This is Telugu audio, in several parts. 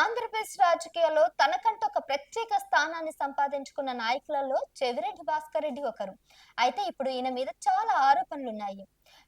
ఆంధ్రప్రదేశ్ రాజకీయాల్లో తనకంటూ ఒక ప్రత్యేక స్థానాన్ని సంపాదించుకున్న నాయకులలో చెవిరెడ్డి భాస్కర్ రెడ్డి ఒకరు. అయితే ఇప్పుడు ఈయన మీద చాలా ఆరోపణలున్నాయి.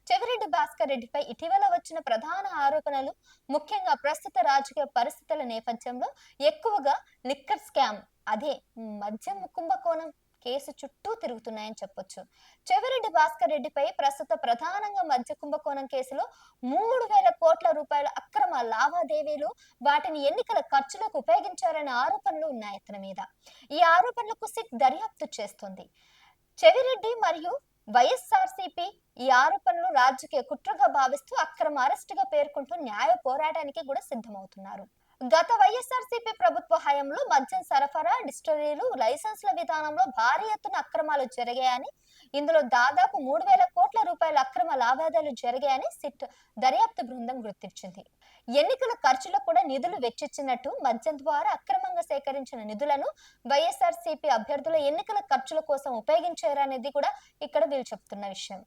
చెవిరెడ్డి భాస్కర్ రెడ్డిపై ఇటీవల వచ్చిన ప్రధాన ఆరోపణలు ముఖ్యంగా ప్రస్తుత రాజకీయ పరిస్థితుల నేపథ్యంలో ఎక్కువగా లిక్కర్ స్కామ్, అదే మద్యం కుంభకోణం కేసు చుట్టూ తిరుగుతున్నాయని చెప్పొచ్చు. చెవిరెడ్డి భాస్కర్ రెడ్డిపై ప్రస్తుత ప్రధానంగా మద్య కుంభకోణం కేసులో 3,000 కోట్ల రూపాయల అక్రమ లావాదేవీలు, వాటిని ఎన్నికల ఖర్చులకు ఉపయోగించారనే ఆరోపణలు ఉన్నాయి అతని మీద. ఈ ఆరోపణలకు సిట్ దర్యాప్తు చేస్తుంది. చెవిరెడ్డి మరియు వైఎస్ఆర్సీపీ ఈ ఆరోపణలు రాజకీయ కుట్రగా భావిస్తూ అక్రమ అరెస్టుగా పేర్కొంటూ న్యాయ పోరాటానికి కూడా సిద్ధమవుతున్నారు. గత వైఎస్ఆర్సీపీ ప్రభుత్వ హయాంలో మద్యం సరఫరా, డిస్టిలరీలు, లైసెన్సుల విధానంలో భారీ ఎత్తున అక్రమాలు జరిగాయని, ఇందులో దాదాపు 3,000 కోట్ల రూపాయల అక్రమ లావాదేవీలు జరిగాయని సిట్ దర్యాప్తు బృందం గుర్తించింది. ఎన్నికల ఖర్చులకు కూడా నిధులు వెచ్చించినట్టు, మద్యం ద్వారా అక్రమంగా సేకరించిన నిధులను వైఎస్ఆర్సీపీ అభ్యర్థుల ఎన్నికల ఖర్చుల కోసం ఉపయోగించారనేది కూడా ఇక్కడ వీళ్ళు చెప్తున్న విషయం.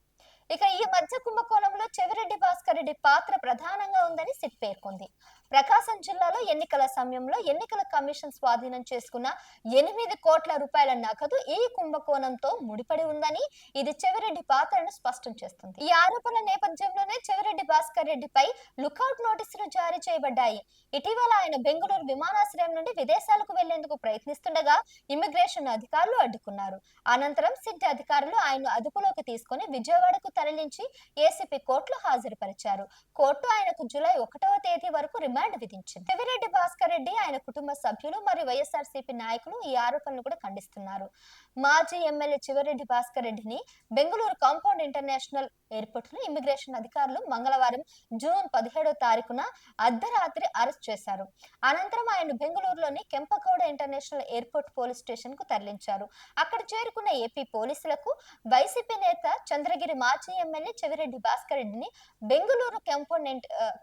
ఇక ఈ మధ్య కుంభకోణంలో చెవిరెడ్డి భాస్కర్ రెడ్డి పాత్ర ప్రధానంగా ఉందని సిట్ పేర్కొంది. ప్రకాశం జిల్లాలో ఎన్నికల సమయంలో ఎన్నికల కమిషన్ స్వాధీనం చేసుకున్న 8 కోట్ల రూపాయల నగదు ఈ కుంభకోణంతో ముడిపడి ఉందని, ఇది చెవిరెడ్డి పాత్రను స్పష్టం చేస్తుంది. ఈ ఆరోపణల నేపథ్యంలోనే చెవిరెడ్డి భాస్కర్ రెడ్డిపై లుకౌట్ నోటీసులు జారీ చేయబడ్డాయి. ఇటీవల ఆయన బెంగళూరు విమానాశ్రయం నుండి విదేశాలకు వెళ్లేందుకు ప్రయత్నిస్తుండగా ఇమిగ్రేషన్ అధికారులు అడ్డుకున్నారు. అనంతరం సిట్ అధికారులు ఆయన్ను అదుపులోకి తీసుకుని విజయవాడకు తరలించి ఏసీపీ కోర్టులో హాజరుపరిచారు. కోర్టు ఆయనకు జూలై 1వ తేదీ వరకు రిమాండ్ విధించింది. చెవిరెడ్డి భాస్కర్ రెడ్డి, ఆయన కుటుంబ సభ్యులు మరియు వైఎస్ఆర్సీపీ నాయకులు ఈ ఆరోపణలు కూడా ఖండిస్తున్నారు. మాజీ ఎమ్మెల్యే చెవిరెడ్డి భాస్కర్ రెడ్డిని బెంగళూరు కాంపౌండ్ ఇంటర్నేషనల్ ఎయిర్పోర్ట్ లో ఇమిగ్రేషన్ అధికారులు మంగళవారం జూన్ 17వ తారీఖున అర్ధరాత్రి అరెస్ట్ చేశారు. అనంతరం ఆయన బెంగళూరులోని Kempegowda international airport police station కు తరలించారు. అక్కడ చేరుకున్న ఏపీ పోలీసులకు వైసీపీ నేత చంద్రగిరి మాజీ ఎమ్మెల్యే చెవిరెడ్డి భాస్కర్ రెడ్డిని బెంగళూరు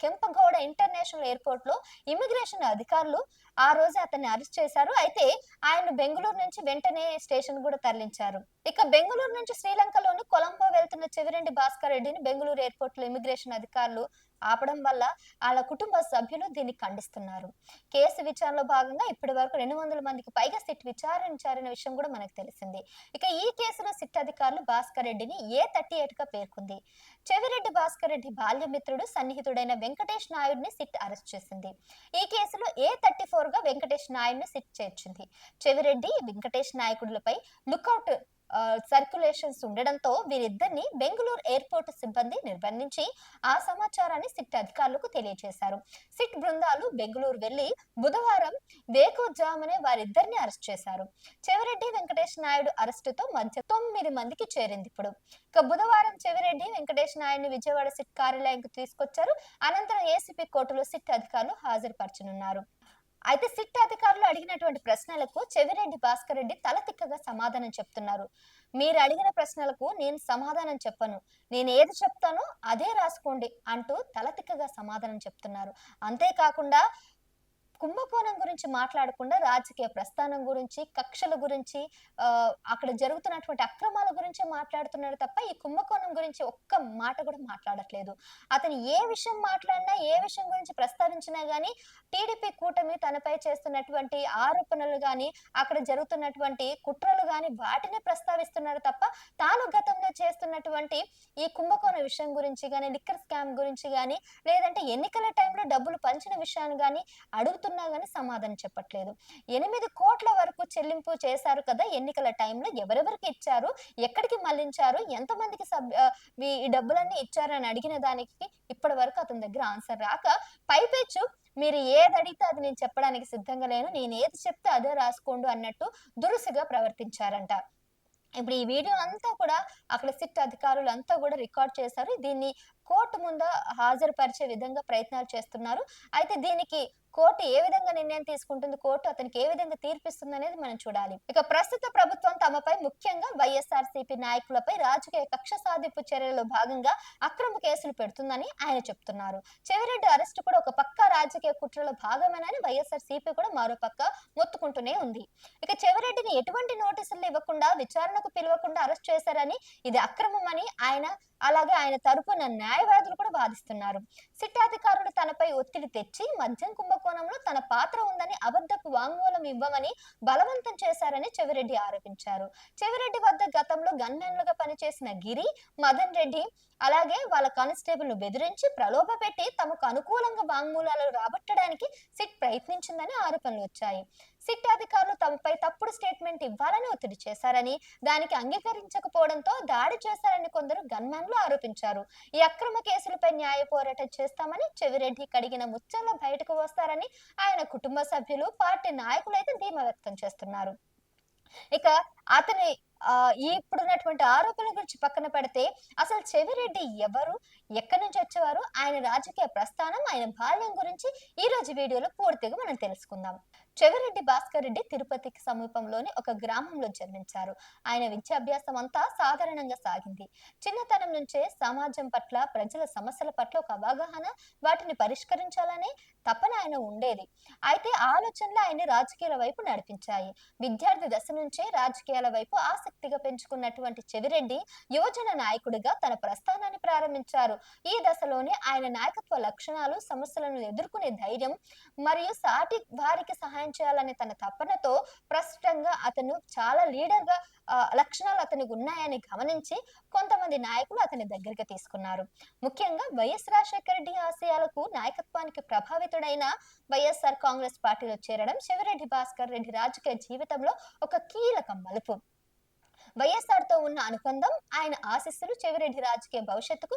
కెంపగౌడ ఇంటర్నేషనల్ ఎయిర్పోర్ట్ లో ఇమిగ్రేషన్ అధికారులు ఆ రోజు అతన్ని అరెస్ట్ చేశారు. అయితే ఆయన బెంగళూరు నుంచి వెంటనే స్టేషన్ కూడా తరలించారు. ఇక బెంగళూరు నుంచి శ్రీలంకలోని కొలంబో వెళ్తున్న చెవిరెడ్డి భాస్కర్ రెడ్డిని బెంగళూరు ఎయిర్పోర్ట్ లో ఇమిగ్రేషన్ అధికారులు ఆపడం వల్ల వాళ్ళ కుటుంబ సభ్యులు దీన్ని ఖండిస్తున్నారు. కేసు విచారణలో భాగంగా ఇప్పటి వరకు 200 మందికి పైగా సిట్ విచారించారనే విషయం కూడా మనకు తెలిసింది. ఇక ఈ కేసులో సిట్ అధికారులు భాస్కర్ రెడ్డిని A38 గా పేర్కొంది. చెవిరెడ్డి భాస్కర్ రెడ్డి బాల్యమిత్రుడు, సన్నిహితుడైన వెంకటేష్ నాయుడిని సిట్ అరెస్ట్ చేసింది. ఈ కేసులో A34 గా వెంకటేష్ నాయుడిని సిట్ చేర్చింది. చెవిరెడ్డి, వెంకటేష్ నాయకుడిపై లుకౌట్ సర్క్యులేషన్స్ ఉండడంతో వీరిద్దరిని బెంగళూరు ఎయిర్పోర్ట్ సిబ్బంది నిర్బంధించి ఆ సమాచారాన్ని సిట్ అధికారులకు తెలియజేశారు. సిట్ బృందాలు బెంగళూరు వెళ్లి బుధవారం వేకువజామునే వారిద్దరిని అరెస్ట్ చేశారు. చెవిరెడ్డి, వెంకటేష్ నాయుడు అరెస్టుతో మధ్య 9 మందికి చేరింది. ఇప్పుడు ఇక బుధవారం చెవిరెడ్డి, వెంకటేష్ నాయుడిని విజయవాడ సిట్ కార్యాలయానికి తీసుకొచ్చారు. అనంతరం ఏసీపీ కోర్టులో సిట్ అధికారులు హాజరుపరచనున్నారు. అయితే సిట్ అధికారులు అడిగినటువంటి ప్రశ్నలకు చెవిరెడ్డి భాస్కర్ రెడ్డి తల తిక్కగా సమాధానం చెప్తున్నారు. మీరు అడిగిన ప్రశ్నలకు నేను సమాధానం చెప్పను, నేను ఏది చెప్తానో అదే రాసుకోండి అంటూ తల తిక్కగా సమాధానం చెప్తున్నారు. అంతేకాకుండా కుంభకోణం గురించి మాట్లాడకుండా రాజకీయ ప్రస్థానం గురించి, కక్షల గురించి, అక్కడ జరుగుతున్నటువంటి అక్రమాల గురించి మాట్లాడుతున్నాడు తప్ప ఈ కుంభకోణం గురించి ఒక్క మాట కూడా మాట్లాడట్లేదు. అతను ఏ విషయం మాట్లాడినా, ఏ విషయం గురించి ప్రస్తావించినా గానీ టీడీపీ కూటమి తనపై చేస్తున్నటువంటి ఆరోపణలు గాని, అక్కడ జరుగుతున్నటువంటి కుట్రలు గాని వాటిని ప్రస్తావిస్తున్నాడు తప్ప తాను గతంలో చేస్తున్నటువంటి ఈ కుంభకోణ విషయం గురించి గాని, లిక్కర్ స్కామ్ గురించి గాని, లేదంటే ఎన్నికల టైంలో డబ్బులు పంచిన విషయాన్ని గాని అడుగుతున్నా గానీ సమాధానం చెప్పట్లేదు. 8 కోట్ల వరకు చెల్లింపు చేశారు కదా ఎన్నికల టైంలో, ఎవరెవరికి ఇచ్చారు, ఎక్కడికి మళ్లించారు, ఎంతమందికి ఈ డబ్బులన్నీ ఇచ్చారని అడిగిన దానికి ఇప్పటి వరకు అతని దగ్గర ఆన్సర్ రాక, పైపెచ్చు మీరు ఏది అడిగితే అది నేను చెప్పడానికి సిద్ధంగా లేను, నేను ఏది చెప్తే అదే రాసుకోండు అన్నట్టు దురుసుగా ప్రవర్తించారంట. ఇప్పుడు ఈ వీడియో అంతా కూడా అక్కడ సిట్ అధికారులు అంతా కూడా రికార్డ్ చేశారు. దీన్ని కోర్టు ముందు హాజరుపరిచే విధంగా ప్రయత్నాలు చేస్తున్నారు. అయితే దీనికి కోర్టు ఏ విధంగా నిర్ణయం తీసుకుంటుంది, కోర్టు అతనికి ఏ విధంగా తీర్పిస్తుంది అనేది మనం చూడాలి. ఇక ప్రస్తుత ప్రభుత్వం తమపై, ముఖ్యంగా వైఎస్ఆర్సీపీ నాయకులపై రాజకీయ కక్ష సాధింపు చర్యలలో భాగంగా అక్రమ కేసులు పెడుతుందని ఆయన చెప్తున్నారు. చెవిరెడ్డి అరెస్టు కూడా ఒక పక్క రాజకీయ కుట్రలో భాగమేనని వైఎస్ఆర్సీపీ కూడా మరో పక్క మొత్తుకుంటూనే ఉంది. ఇక చెవిరెడ్డిని ఎటువంటి నోటీసులు ఇవ్వకుండా, విచారణకు పిలవకుండా అరెస్ట్ చేశారని, ఇది అక్రమమని ఆయన, అలాగే ఆయన తరపున న్యాయవాదులు కూడా వాదిస్తున్నారు. సిట్ అధికారులు తనపై ఒత్తిడి తెచ్చి మద్యం కుంభకోణంలో తన పాత్ర ఉందని అబద్ధపు వాంగ్మూలం ఇవ్వమని బలవంతం చేశారని చెవిరెడ్డి ఆరోపించారు. చెవిరెడ్డి వద్ద గతంలో గన్మెన్లుగా పనిచేసిన గిరి, మదన్ రెడ్డి అలాగే వాళ్ళ కానిస్టేబుల్ ను బెదిరించి ప్రలోభపెట్టి తమకు అనుకూలంగా వాంగ్మూలాలు రాబట్టడానికి సిట్ ప్రయత్నించిందని ఆరోపణలు వచ్చాయి. సిట్ అధికారులు తమపై తప్పుడు స్టేట్మెంట్ ఇవ్వాలని ఒత్తిడి చేశారని, దానికి అంగీకరించకపోవడంతో దాడి చేశారని కొందరు గన్మెన్లు ఆరోపించారు. ఈ అక్రమ కేసులపై న్యాయ పోరాటం చేస్తామని, చెవిరెడ్డి కడిగిన ముచ్చంలో బయటకు వస్తారని ఆయన కుటుంబ సభ్యులు, పార్టీ నాయకులు అయితే ధీమా వ్యక్తం చేస్తున్నారు. ఇక అతని ఇప్పుడున్నటువంటి ఆరోపణల గురించి పక్కన పెడితే అసలు చెవిరెడ్డి ఎవరు, ఎక్కడి నుంచి వచ్చేవారు, ఆయన రాజకీయ ప్రస్థానం, ఆయన బాల్యం గురించి ఈ రోజు వీడియోలో పూర్తిగా మనం తెలుసుకుందాం. చెవిరెడ్డి భాస్కర్ రెడ్డి తిరుపతికి సమీపంలోని ఒక గ్రామంలో జన్మించారు. ఆయన విద్యాభ్యాసం అంతా సాధారణంగా సాగింది. చిన్నతనం నుంచే సమాజం పట్ల, ప్రజల సమస్యల పట్ల ఒక అవగాహన, వాటిని పరిష్కరించాలనే తపన ఆయన ఉండేది. అయితే ఆలోచనలు ఆయన రాజకీయాల వైపు నడిపించాయి. విద్యార్థి దశ నుంచే రాజకీయాల వైపు ఆసక్తిగా పెంచుకున్నటువంటి చెవిరెడ్డి యువజన నాయకుడిగా తన ప్రస్థానాన్ని ప్రారంభించారు. ఈ దశలోనే ఆయన నాయకత్వ లక్షణాలు, సమస్యలను ఎదుర్కొనే ధైర్యం మరియు సాటి వారికి సహాయం చేయాలనే తన తపనతో ప్రస్తుతంగా అతను చాలా లీడర్ గా లక్షణాలు అతనికి ఉన్నాయని గమనించి కొంతమంది నాయకులు అతని దగ్గరికి తీసుకున్నారు. ముఖ్యంగా వైఎస్ రాజశేఖర రెడ్డి ఆశయాలకు, నాయకత్వానికి ప్రభావితుడైన వైఎస్ఆర్ కాంగ్రెస్ పార్టీలో చేరడం చెవిరెడ్డి భాస్కర్ రెడ్డి రాజకీయ జీవితంలో ఒక కీలక మలుపు. వైఎస్ఆర్ తో ఉన్న అనుబంధం, ఆయన ఆశీస్సులు చెవిరెడ్డి రాజకీయ భవిష్యత్తుకు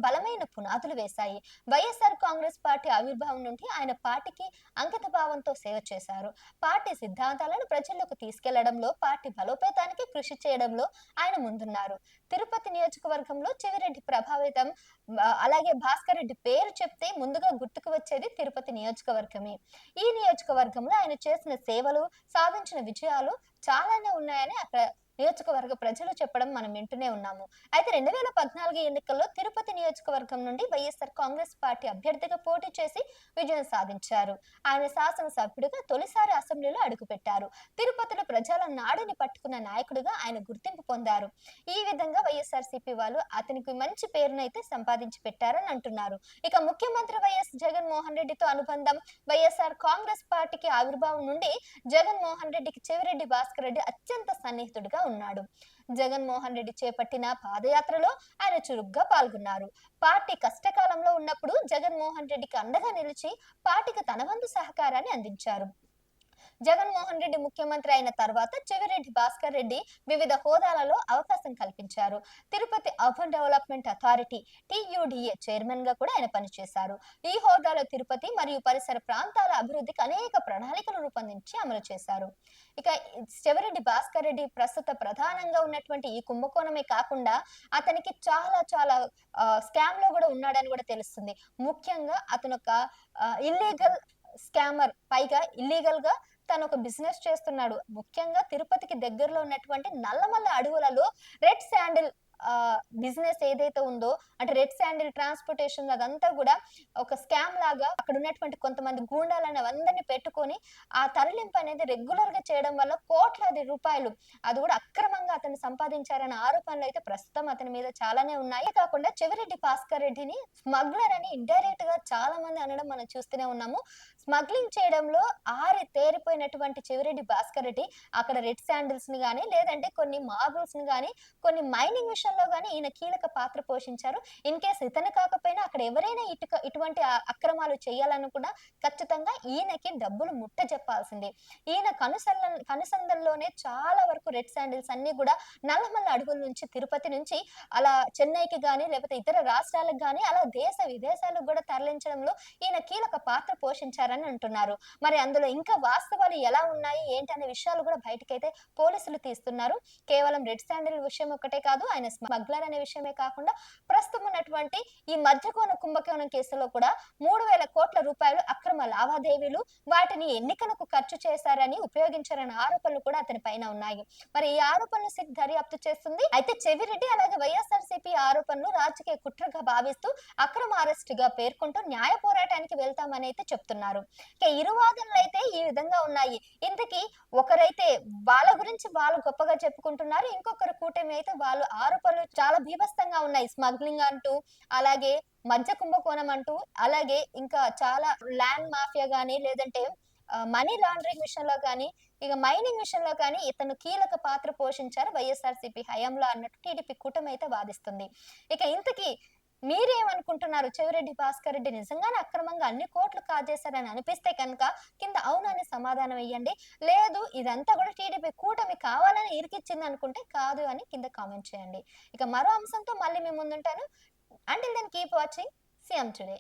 బలమైన పునాదులు వేశాయి. వైఎస్ఆర్ కాంగ్రెస్ పార్టీ ఆవిర్భావం నుండి ఆయన పార్టీకి అంకిత భావంతో సేవ చేశారు. పార్టీ సిద్ధాంతాలను ప్రజల్లోకి తీసుకెళ్లడంలో, పార్టీ బలోపేతానికి కృషి చేయడంలో ఆయన ముందున్నారు. తిరుపతి నియోజకవర్గంలో చెవిరెడ్డి ప్రభావితం, అలాగే భాస్కర్ రెడ్డి పేరు చెప్తే ముందుగా గుర్తుకు వచ్చేది తిరుపతి నియోజకవర్గమే. ఈ నియోజకవర్గంలో ఆయన చేసిన సేవలు, సాధించిన విజయాలు చాలానే ఉన్నాయని అక్కడ నియోజకవర్గ ప్రజలు చెప్పడం మనం వింటూనే ఉన్నాము. అయితే 2014 ఎన్నికల్లో తిరుపతి నియోజకవర్గం నుండి వైఎస్ఆర్ కాంగ్రెస్ పార్టీ అభ్యర్థిగా పోటీ చేసి విజయం సాధించారు. ఆయన శాసనసభ్యుడిగా తొలిసారి అసెంబ్లీలో అడుగుపెట్టారు. తిరుపతిలో ప్రజల నాడిని పట్టుకున్న నాయకుడిగా ఆయన గుర్తింపు పొందారు. ఈ విధంగా వైఎస్ఆర్సీపీ వాళ్ళు అతనికి మంచి పేరునైతే సంపాదించి పెట్టారని అంటున్నారు. ఇక ముఖ్యమంత్రి వైఎస్ జగన్మోహన్ రెడ్డితో అనుబంధం, వైఎస్ఆర్ కాంగ్రెస్ పార్టీకి ఆవిర్భావం నుండి జగన్మోహన్ రెడ్డికి చెవిరెడ్డి భాస్కర్ రెడ్డి అత్యంత సన్నిహితుడిగా ఉన్నాడు. జగన్మోహన్ రెడ్డి చేపట్టిన పాదయాత్రలో ఆయన చురుగ్గా పాల్గొన్నారు. పార్టీ కష్టకాలంలో ఉన్నప్పుడు జగన్మోహన్ రెడ్డికి అండగా నిలిచి పార్టీకి తన వంతు సహకారాన్ని అందించారు. జగన్మోహన్ రెడ్డి ముఖ్యమంత్రి అయిన తర్వాత చెవిరెడ్డి భాస్కర్ రెడ్డి వివిధ హోదాలలో అవకాశం కల్పించారు. Tirupati urban development authority TUDA chairman గా కూడా ఆయన పనిచేశారు. ఈ హోదాలో తిరుపతి మరియు పరిసర ప్రాంతాల అభివృద్ధికి అనేక ప్రణాళికలు రూపొందించి అమలు చేశారు. ఇక చెవిరెడ్డి భాస్కర్ రెడ్డి ప్రస్తుత ప్రధానంగా ఉన్నటువంటి ఈ కుంభకోణమే కాకుండా అతనికి చాలా చాలా స్కామ్ లో కూడా ఉన్నాడని కూడా తెలుస్తుంది. ముఖ్యంగా అతను ఒక ఇల్లీగల్ స్కామర్, పైగా ఇల్లీగల్ గా తను ఒక బిజినెస్ చేస్తున్నాడు. ముఖ్యంగా తిరుపతికి దగ్గరలో ఉన్నటువంటి నల్లమల్ల అడవులలో రెడ్ శాండిల్ బిజినెస్ ఏదైతే ఉందో, అంటే రెడ్ శాండిల్ ట్రాన్స్పోర్టేషన్, అదంతా కూడా ఒక స్కామ్ లాగా అక్కడ ఉన్నటువంటి కొంతమంది గూండాలను అందరినీ పెట్టుకొని ఆ తరలింపు అనేది రెగ్యులర్ గా చేయడం వల్ల కోట్లాది రూపాయలు అది కూడా అక్రమంగా అతను సంపాదించారన్న ఆరోపణలు అయితే ప్రస్తుతం అతని మీద చాలానే ఉన్నాయి. కాకుండా చెవిరెడ్డి భాస్కర్ రెడ్డిని స్మగ్లర్ అని ఇండైరెక్ట్ గా చాలా మంది అనడం మనం చూస్తూనే ఉన్నాము. స్మగ్లింగ్ చేయడంలో తేరిపోయినటువంటి చెవిరెడ్డి భాస్కర్ రెడ్డి అక్కడ రెడ్ శాండిల్స్ ని గానీ, లేదంటే కొన్ని మార్బుల్స్ ని గానీ, కొన్ని మైనింగ్ విషయంలో గానీ ఈయన కీలక పాత్ర పోషించారు. ఇన్ కేసు ఇతను కాకపోయినా అక్కడ ఎవరైనా ఇటువంటి అక్రమాలు చేయాలనుకున్నా ఖచ్చితంగా ఈయనకి డబ్బులు ముట్ట చెప్పాల్సిందే. ఈయన కనుసంధంలోనే చాలా వరకు రెడ్ శాండిల్స్ అన్ని కూడా నల్లమల్ల అడవుల నుంచి, తిరుపతి నుంచి అలా చెన్నైకి గానీ, లేకపోతే ఇతర రాష్ట్రాలకు గానీ, అలా దేశ విదేశాలకు కూడా తరలించడంలో ఈయన కీలక పాత్ర పోషించారని అంటున్నారు. మరి అందులో ఇంకా వాస్తవాలు ఎలా ఉన్నాయి ఏంటనే విషయాలు కూడా బయటకైతే పోలీసులు తీస్తున్నారు. కేవలం రెడ్ శాండిల్ విషయం ఒకటే కాదు, ఆయన స్మగ్లర్ అనే విషయమే కాకుండా ప్రస్తుతం ఉన్నటువంటి ఈ మధ్యకోన కుంభకోణం కేసులో కూడా 3,000 కోట్ల రూపాయలు అక్రమ లావాదేవీలు, వాటిని ఎన్నికలకు ఖర్చు చేశారని, ఉపయోగించారన్న ఆరోపణలు కూడా అతని పైన ఉన్నాయి. మరి ఈ ఆరోపణలు సిట్ దర్యాప్తు చేస్తుంది. అయితే చెవిరెడ్డి అలాగే వైఎస్ఆర్సీపీ ఆరోపణలు రాజకీయ కుట్రగా భావిస్తూ అక్రమ అరెస్ట్ గా పేర్కొంటూ న్యాయ పోరాటానికి వెళ్తామని అయితే చెప్తున్నారు. ఇరు వాదనలు అయితే ఈ విధంగా ఉన్నాయి. ఇంతకీ ఒకరైతే వాళ్ళ గురించి వాళ్ళు గొప్పగా చెప్పుకుంటున్నారు, ఇంకొకరు కూటమి అయితే వాళ్ళు ఆరోపణ ఆరోపణలు చాలా బీభత్సంగా ఉన్నాయి. స్మగ్లింగ్ అంటూ, అలాగే మద్య కుంభకోణం అంటూ, అలాగే ఇంకా చాలా ల్యాండ్ మాఫియా గాని, లేదంటే మనీ లాండరింగ్ విషయంలో గాని, ఇక మైనింగ్ విషయంలో కానీ ఇతను కీలక పాత్ర పోషించారు వైఎస్ఆర్‌సీపీ హయాంలో అన్నట్టు టీడీపీ కూటమైతే వాదిస్తుంది. ఇక ఇంతకీ మీరేమనుకుంటున్నారు? చెవిరెడ్డి భాస్కర్ రెడ్డి నిజంగానే అక్రమంగా అన్ని కోట్లు కాజేశారని అనిపిస్తే కనుక కింద అవును అని సమాధానం ఇయ్యండి. లేదు ఇదంతా కూడా టీడీపీ కూటమి కావాలని ఇరికిచ్చిందనుకుంటే కాదు అని కింద కామెంట్ చేయండి. ఇక మరో అంశంతో మళ్ళీ మీ ముందుంటాను. Until then keep watching CM today.